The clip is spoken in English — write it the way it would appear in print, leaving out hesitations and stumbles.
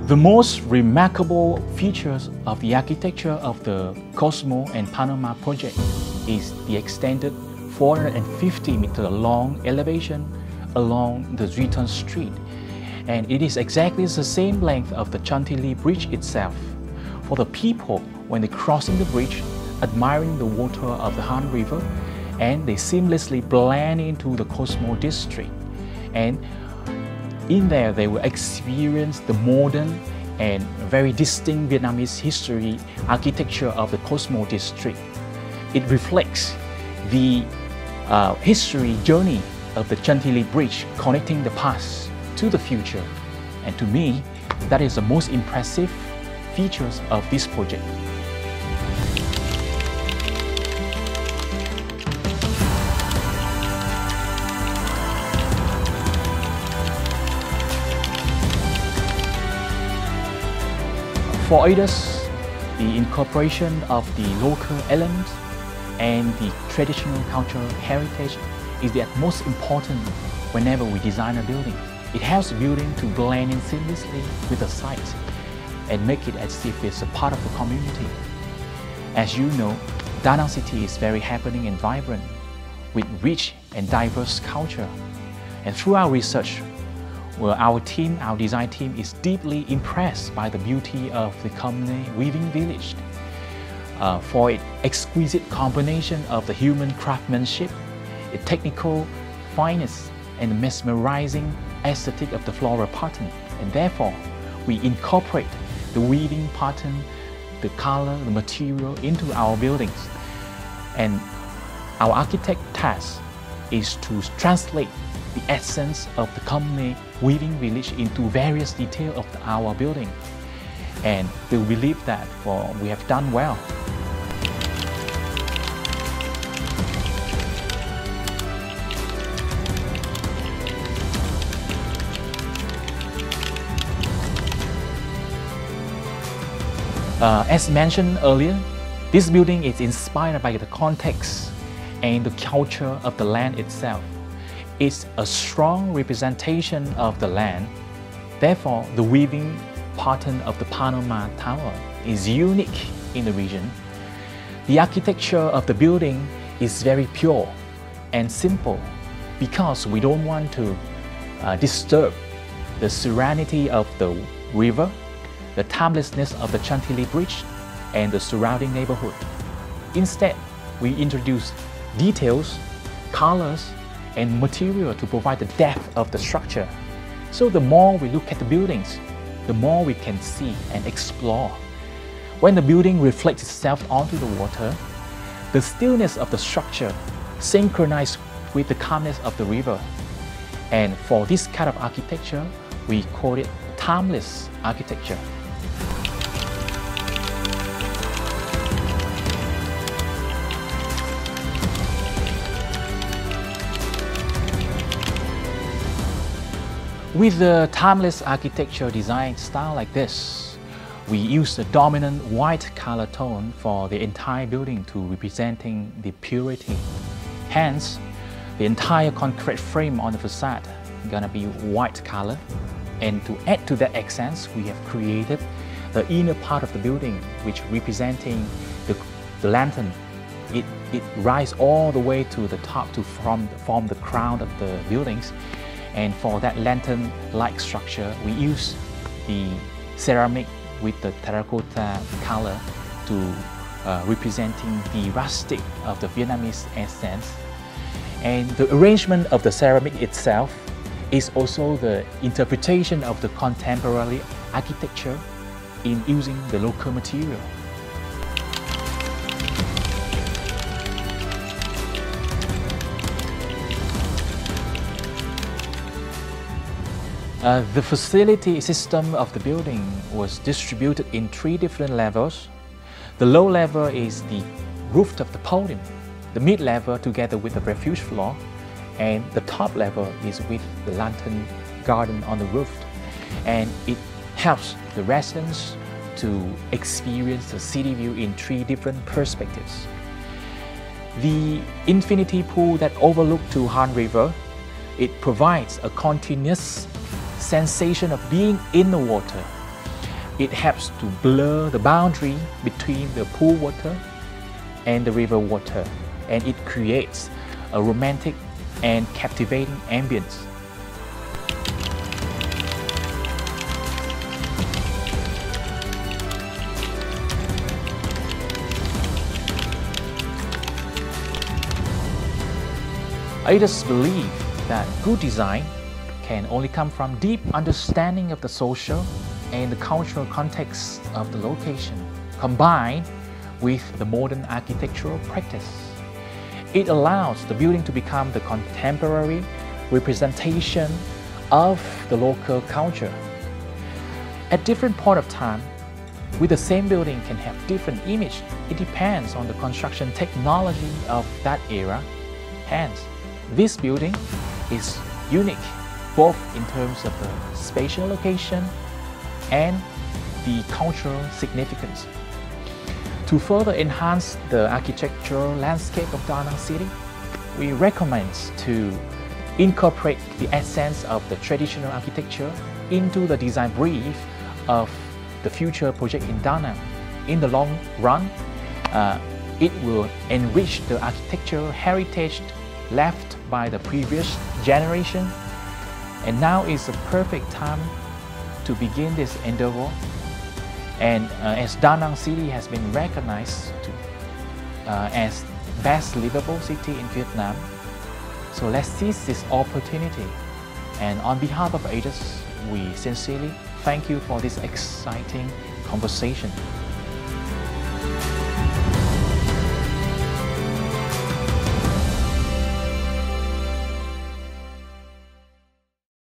The most remarkable features of the architecture of the Cosmo and Panorama project is the extended 450-meter long elevation along the Return Street, and it is exactly the same length of the Chantilly Bridge itself. For the people, when they're crossing the bridge, admiring the water of the Han River, and they seamlessly blend into the Cosmo district, and in there, they will experience the modern and very distinct Vietnamese history architecture of the Cosmo district. It reflects the history journey of the Chantilly Bridge connecting the past to the future. And to me, that is the most impressive features of this project. For Aedas, the incorporation of the local elements and the traditional cultural heritage is the most important whenever we design a building. It helps the building to blend in seamlessly with the site and make it as if it's a part of the community. As you know, Da Nang city is very happening and vibrant with rich and diverse culture. And through our research, well, our design team is deeply impressed by the beauty of the Cẩm Nê weaving village. For its exquisite combination of the human craftsmanship, the technical fineness, and the mesmerizing aesthetic of the floral pattern. And therefore, we incorporate the weaving pattern, the color, the material into our buildings. And our architect task is to translate the essence of the Cẩm Nê weaving village into various details of our building. And we believe that we have done well. As mentioned earlier, this building is inspired by the context and the culture of the land itself. It's a strong representation of the land. Therefore, the weaving pattern of the Panorama Tower is unique in the region. The architecture of the building is very pure and simple because we don't want to disturb the serenity of the river, the timelessness of the Chantilly Bridge, and the surrounding neighborhood. Instead, we introduce details, colors, and material to provide the depth of the structure. So the more we look at the buildings, the more we can see and explore. When the building reflects itself onto the water, the stillness of the structure synchronizes with the calmness of the river. And for this kind of architecture, we call it timeless architecture. With the timeless architecture design style like this, we use the dominant white color tone for the entire building to representing the purity. Hence, the entire concrete frame on the facade is gonna be white color. And to add to that accents, we have created the inner part of the building, which representing the lantern. It rises all the way to the top to form the crown of the buildings. And for that lantern-like structure, we use the ceramic with the terracotta color to representing the rustic of the Vietnamese essence. And the arrangement of the ceramic itself is also the interpretation of the contemporary architecture in using the local material. The facility system of the building was distributed in 3 different levels. The low level is the roof of the podium, the mid level together with the refuge floor, and the top level is with the lantern garden on the roof. And it helps the residents to experience the city view in 3 different perspectives. The infinity pool that overlooks to Han River, it provides a continuous sensation of being in the water. It helps to blur the boundary between the pool water and the river water, and it creates a romantic and captivating ambience. Aedas believe that good design can only come from deep understanding of the social and the cultural context of the location, combined with the modern architectural practice. It allows the building to become the contemporary representation of the local culture. At different point of time, with the same building can have different image. It depends on the construction technology of that era. Hence, this building is unique both in terms of the spatial location and the cultural significance. To further enhance the architectural landscape of Da Nang City, we recommend to incorporate the essence of the traditional architecture into the design brief of the future project in Da Nang. In the long run, it will enrich the architectural heritage left by the previous generation, and now is the perfect time to begin this endeavor. And as Da Nang City has been recognized as best livable city in Vietnam, so let's seize this opportunity. And on behalf of Aedas, we sincerely thank you for this exciting conversation.